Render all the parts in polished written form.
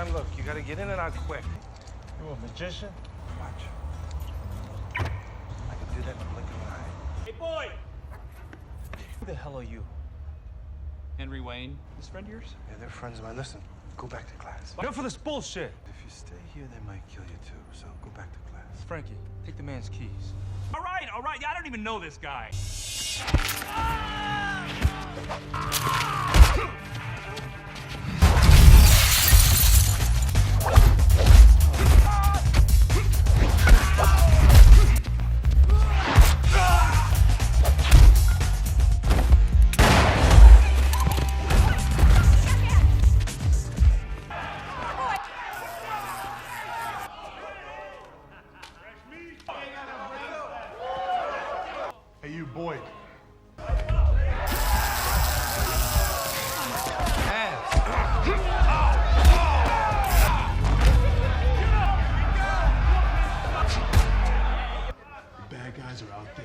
time look. You gotta get in and out quick. You a magician? Watch. I can do that in the blink of an eye. Hey, boy! Who the hell are you? Henry Wayne, this friend of yours? Yeah, they're friends of mine. Listen, go back to class. Enough for this bullshit! If you stay here, they might kill you too, so go back to class. Frankie, take the man's keys. All right. Yeah, I don't even know this guy. Hey, you boy. The bad guys are out there.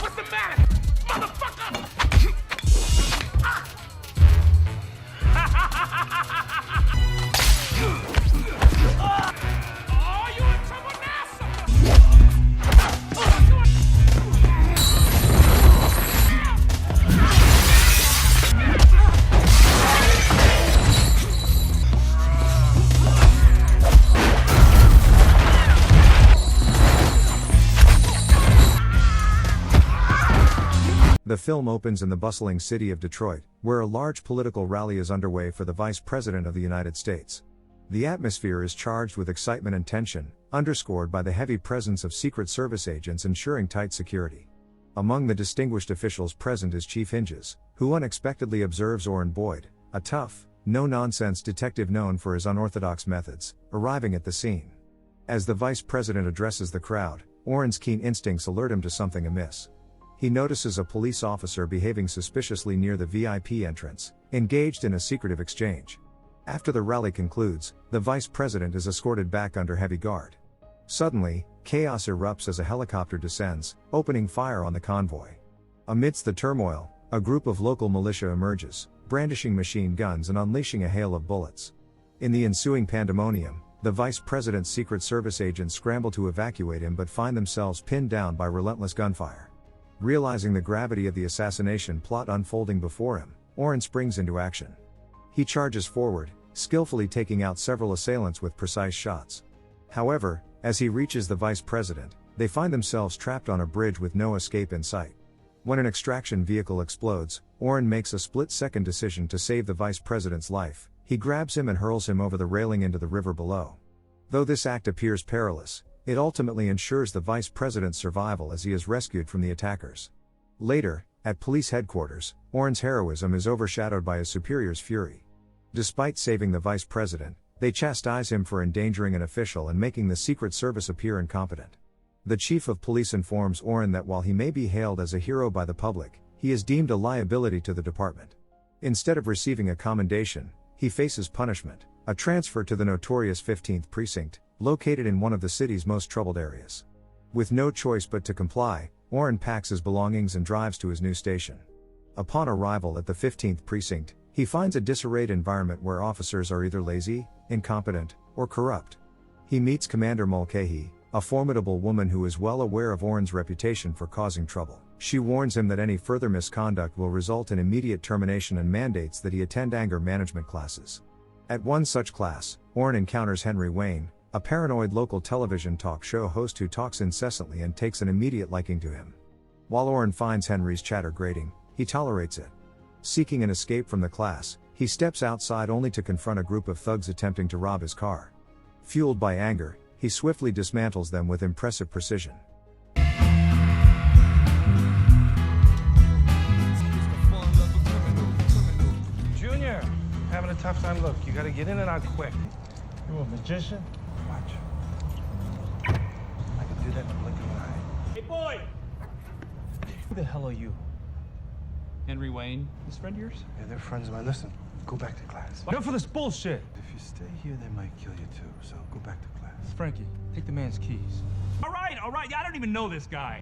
What's the matter, motherfucker? Oh, you in trouble now, sucker? The film opens in the bustling city of Detroit, where a large political rally is underway for the Vice President of the United States. The atmosphere is charged with excitement and tension, underscored by the heavy presence of Secret Service agents ensuring tight security. Among the distinguished officials present is Chief Hinges, who unexpectedly observes Orrin Boyd, a tough, no-nonsense detective known for his unorthodox methods, arriving at the scene. As the Vice President addresses the crowd, Orrin's keen instincts alert him to something amiss. He notices a police officer behaving suspiciously near the VIP entrance, engaged in a secretive exchange. After the rally concludes, the Vice President is escorted back under heavy guard. Suddenly, chaos erupts as a helicopter descends, opening fire on the convoy. Amidst the turmoil, a group of local militia emerges, brandishing machine guns and unleashing a hail of bullets. In the ensuing pandemonium, the Vice President's Secret Service agents scramble to evacuate him but find themselves pinned down by relentless gunfire. Realizing the gravity of the assassination plot unfolding before him, Orrin springs into action. He charges forward, skillfully taking out several assailants with precise shots. However, as he reaches the Vice President, they find themselves trapped on a bridge with no escape in sight. When an extraction vehicle explodes, Orrin makes a split-second decision to save the Vice President's life. He grabs him and hurls him over the railing into the river below. Though this act appears perilous, it ultimately ensures the Vice President's survival as he is rescued from the attackers. Later, at police headquarters, Orrin's heroism is overshadowed by his superior's fury. Despite saving the Vice President, they chastise him for endangering an official and making the Secret Service appear incompetent. The Chief of Police informs Orrin that while he may be hailed as a hero by the public, he is deemed a liability to the department. Instead of receiving a commendation, he faces punishment, a transfer to the notorious 15th Precinct, located in one of the city's most troubled areas. With no choice but to comply, Orrin packs his belongings and drives to his new station. Upon arrival at the 15th Precinct, he finds a disarrayed environment where officers are either lazy, incompetent, or corrupt. He meets Commander Mulcahy, a formidable woman who is well aware of Orrin's reputation for causing trouble. She warns him that any further misconduct will result in immediate termination and mandates that he attend anger management classes. At one such class, Orrin encounters Henry Wayne, a paranoid local television talk show host who talks incessantly and takes an immediate liking to him. While Orrin finds Henry's chatter grating, he tolerates it. Seeking an escape from the class, he steps outside only to confront a group of thugs attempting to rob his car. Fueled by anger, he swiftly dismantles them with impressive precision. Junior, having a tough time look. You gotta get in and out quick. You a magician? Watch. I can do that in the blink of an eye. Hey, boy! Who the hell are you? Henry Wayne, this friend of yours? Yeah, they're friends of mine. Listen, go back to class. Enough for this bullshit! If you stay here, they might kill you too, so go back to class. Frankie, take the man's keys. All right. Yeah, I don't even know this guy.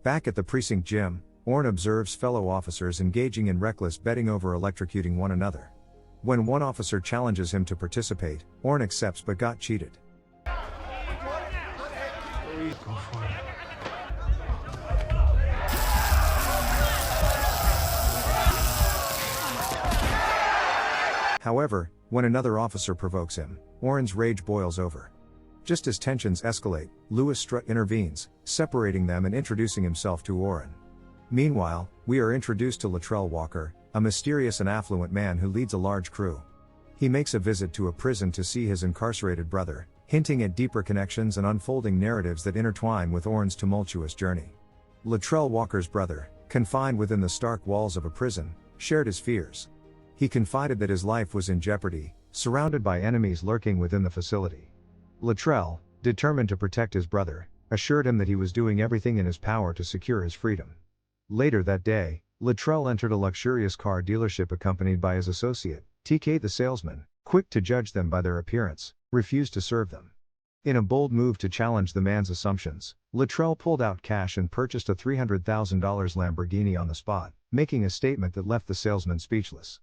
Back at the precinct gym, Orrin observes fellow officers engaging in reckless betting over electrocuting one another. When one officer challenges him to participate, Orrin accepts but got cheated. Go for it. However, when another officer provokes him, Orrin's rage boils over. Just as tensions escalate, Louis Strutt intervenes, separating them and introducing himself to Orrin. Meanwhile, we are introduced to Latrell Walker, a mysterious and affluent man who leads a large crew. He makes a visit to a prison to see his incarcerated brother, hinting at deeper connections and unfolding narratives that intertwine with Orrin's tumultuous journey. Latrell Walker's brother, confined within the stark walls of a prison, shared his fears. He confided that his life was in jeopardy, surrounded by enemies lurking within the facility. Latrell, determined to protect his brother, assured him that he was doing everything in his power to secure his freedom. Later that day, Latrell entered a luxurious car dealership accompanied by his associate, TK the salesman, quick to judge them by their appearance, refused to serve them. In a bold move to challenge the man's assumptions, Latrell pulled out cash and purchased a $300,000 Lamborghini on the spot, making a statement that left the salesman speechless.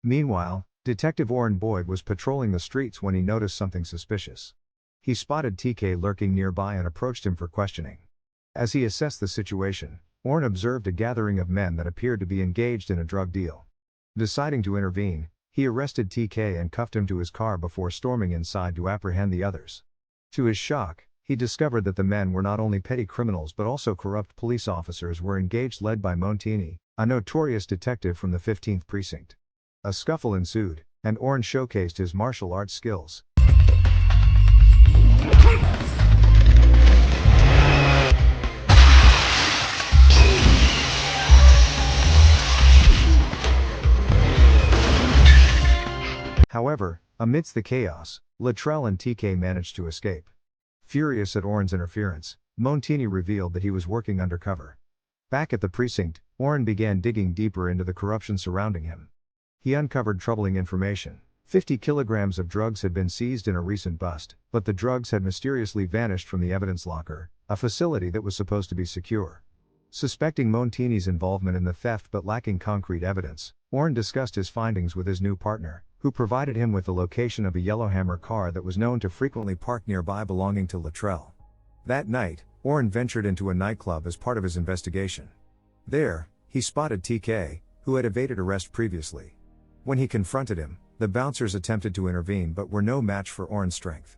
Meanwhile, Detective Orrin Boyd was patrolling the streets when he noticed something suspicious. He spotted TK lurking nearby and approached him for questioning. As he assessed the situation, Orrin observed a gathering of men that appeared to be engaged in a drug deal. Deciding to intervene, he arrested TK and cuffed him to his car before storming inside to apprehend the others. To his shock, he discovered that the men were not only petty criminals but also corrupt police officers were engaged, led by Montini, a notorious detective from the 15th precinct. A scuffle ensued, and Orrin showcased his martial arts skills. However, amidst the chaos, Latrell and TK managed to escape. Furious at Orrin's interference, Montini revealed that he was working undercover. Back at the precinct, Orrin began digging deeper into the corruption surrounding him. He uncovered troubling information. 50 kilograms of drugs had been seized in a recent bust, but the drugs had mysteriously vanished from the evidence locker, a facility that was supposed to be secure. Suspecting Montini's involvement in the theft but lacking concrete evidence, Orrin discussed his findings with his new partner, who provided him with the location of a Yellowhammer car that was known to frequently park nearby belonging to Latrell. That night, Orrin ventured into a nightclub as part of his investigation. There, he spotted TK, who had evaded arrest previously. When he confronted him, the bouncers attempted to intervene but were no match for Orrin's strength.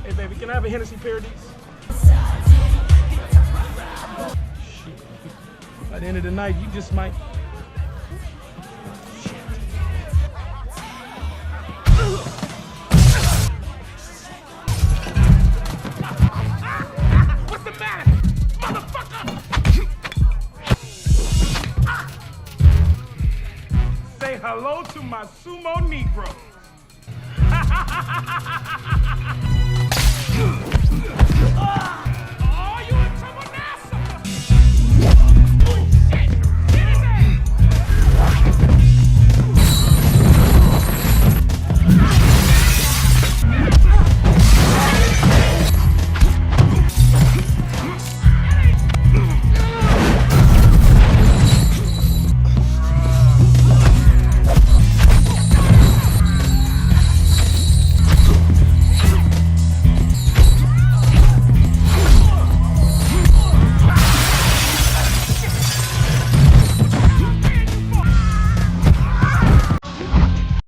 Hey baby, can I have a Hennessy Paradise? Shit. By the end of the night, you just might... What's the matter? Motherfucker! Say hello to my sumo Negroes. Oh, you in trouble now, sucker! Oh, shit! Get in there!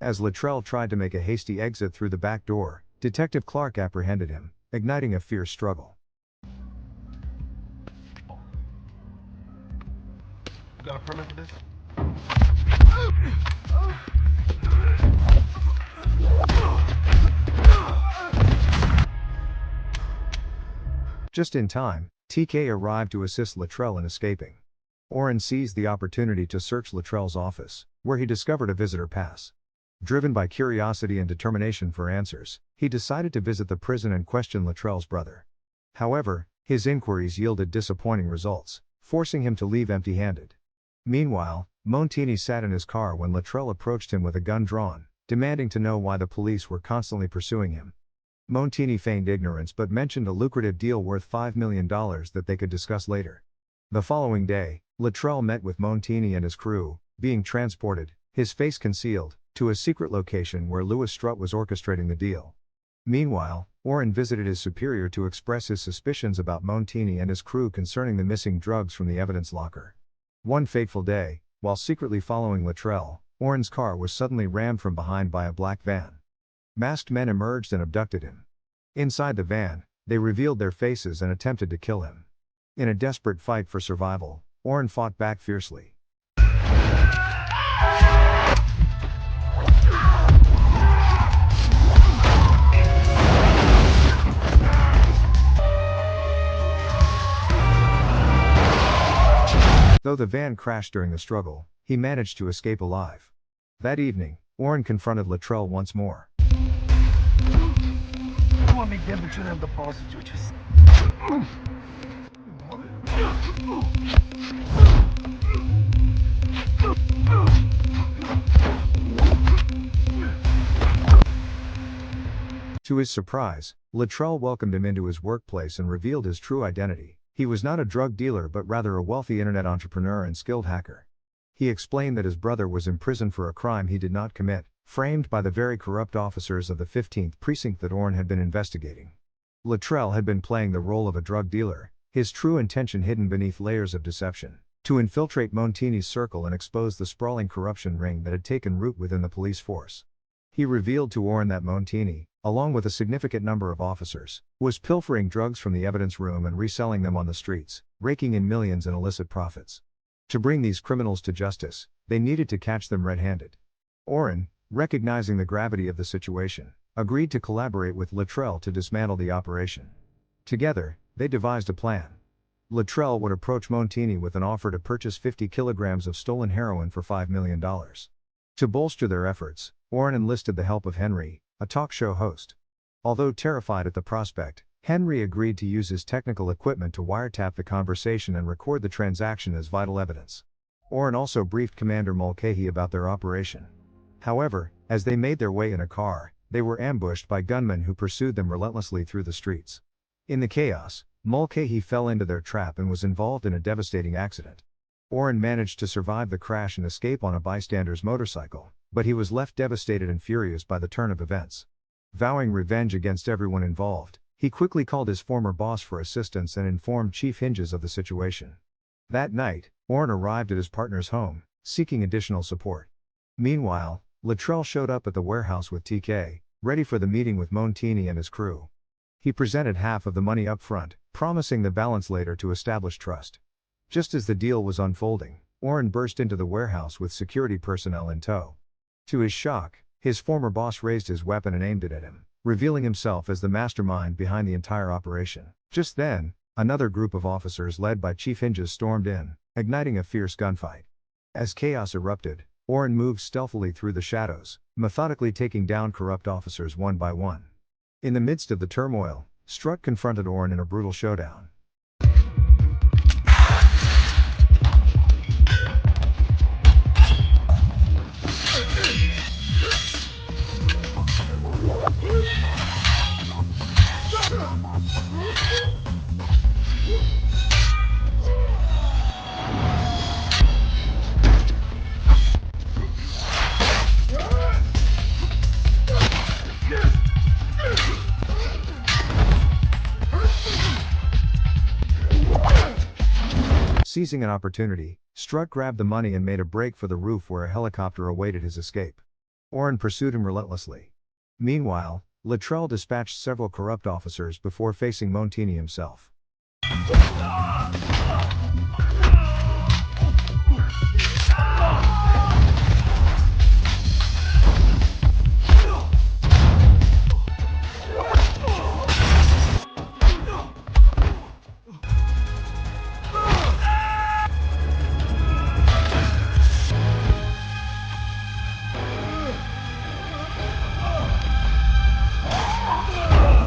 As Latrell tried to make a hasty exit through the back door, Detective Clark apprehended him, igniting a fierce struggle. You got a permit for this? Just in time, TK arrived to assist Latrell in escaping. Orrin seized the opportunity to search Latrell's office, where he discovered a visitor pass. Driven by curiosity and determination for answers, he decided to visit the prison and question Luttrell's brother. However, his inquiries yielded disappointing results, forcing him to leave empty-handed. Meanwhile, Montini sat in his car when Luttrell approached him with a gun drawn, demanding to know why the police were constantly pursuing him. Montini feigned ignorance but mentioned a lucrative deal worth $5 million that they could discuss later. The following day, Luttrell met with Montini and his crew, being transported, his face concealed, to a secret location where Louis Strutt was orchestrating the deal. Meanwhile, Oren visited his superior to express his suspicions about Montini and his crew concerning the missing drugs from the evidence locker. One fateful day, while secretly following Luttrell, Oren's car was suddenly rammed from behind by a black van. Masked men emerged and abducted him. Inside the van, they revealed their faces and attempted to kill him. In a desperate fight for survival, Oren fought back fiercely. Though the van crashed during the struggle, he managed to escape alive. That evening, Oren confronted Luttrell once more. You want me dead, but you have the balls to do just. To his surprise, Luttrell welcomed him into his workplace and revealed his true identity. He was not a drug dealer but rather a wealthy internet entrepreneur and skilled hacker. He explained that his brother was imprisoned for a crime he did not commit, framed by the very corrupt officers of the 15th precinct that Oren had been investigating. Luttrell had been playing the role of a drug dealer, his true intention hidden beneath layers of deception, to infiltrate Montini's circle and expose the sprawling corruption ring that had taken root within the police force. He revealed to Oren that Montini, along with a significant number of officers, was pilfering drugs from the evidence room and reselling them on the streets, raking in millions in illicit profits. To bring these criminals to justice, they needed to catch them red-handed. Oren, recognizing the gravity of the situation, agreed to collaborate with Luttrell to dismantle the operation. Together, they devised a plan. Luttrell would approach Montini with an offer to purchase 50 kilograms of stolen heroin for $5 million. To bolster their efforts, Oren enlisted the help of Henry, a talk show host. Although terrified at the prospect, Henry agreed to use his technical equipment to wiretap the conversation and record the transaction as vital evidence. Oren also briefed Commander Mulcahy about their operation. However, as they made their way in a car, they were ambushed by gunmen who pursued them relentlessly through the streets. In the chaos, Mulcahy fell into their trap and was involved in a devastating accident. Oren managed to survive the crash and escape on a bystander's motorcycle, but he was left devastated and furious by the turn of events. Vowing revenge against everyone involved, he quickly called his former boss for assistance and informed Chief Hinges of the situation. That night, Oren arrived at his partner's home, seeking additional support. Meanwhile, Luttrell showed up at the warehouse with TK, ready for the meeting with Montini and his crew. He presented half of the money up front, promising the balance later to establish trust. Just as the deal was unfolding, Oren burst into the warehouse with security personnel in tow. To his shock, his former boss raised his weapon and aimed it at him, revealing himself as the mastermind behind the entire operation. Just then, another group of officers led by Chief Hinges stormed in, igniting a fierce gunfight. As chaos erupted, Oren moved stealthily through the shadows, methodically taking down corrupt officers one by one. In the midst of the turmoil, Strutt confronted Oren in a brutal showdown. Seizing an opportunity, Strutt grabbed the money and made a break for the roof where a helicopter awaited his escape. Oren pursued him relentlessly. Meanwhile, Luttrell dispatched several corrupt officers before facing Montini himself.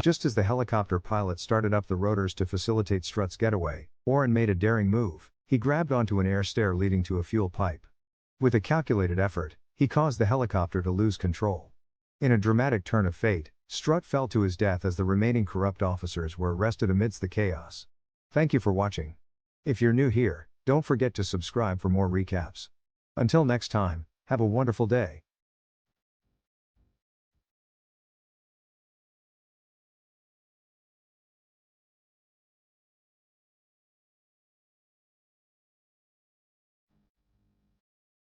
Just as the helicopter pilot started up the rotors to facilitate Strut's getaway, Oren made a daring move. He grabbed onto an air stair leading to a fuel pipe. With a calculated effort, he caused the helicopter to lose control. In a dramatic turn of fate, Strut fell to his death as the remaining corrupt officers were arrested amidst the chaos. Thank you for watching. If you're new here, don't forget to subscribe for more recaps. Until next time, have a wonderful day.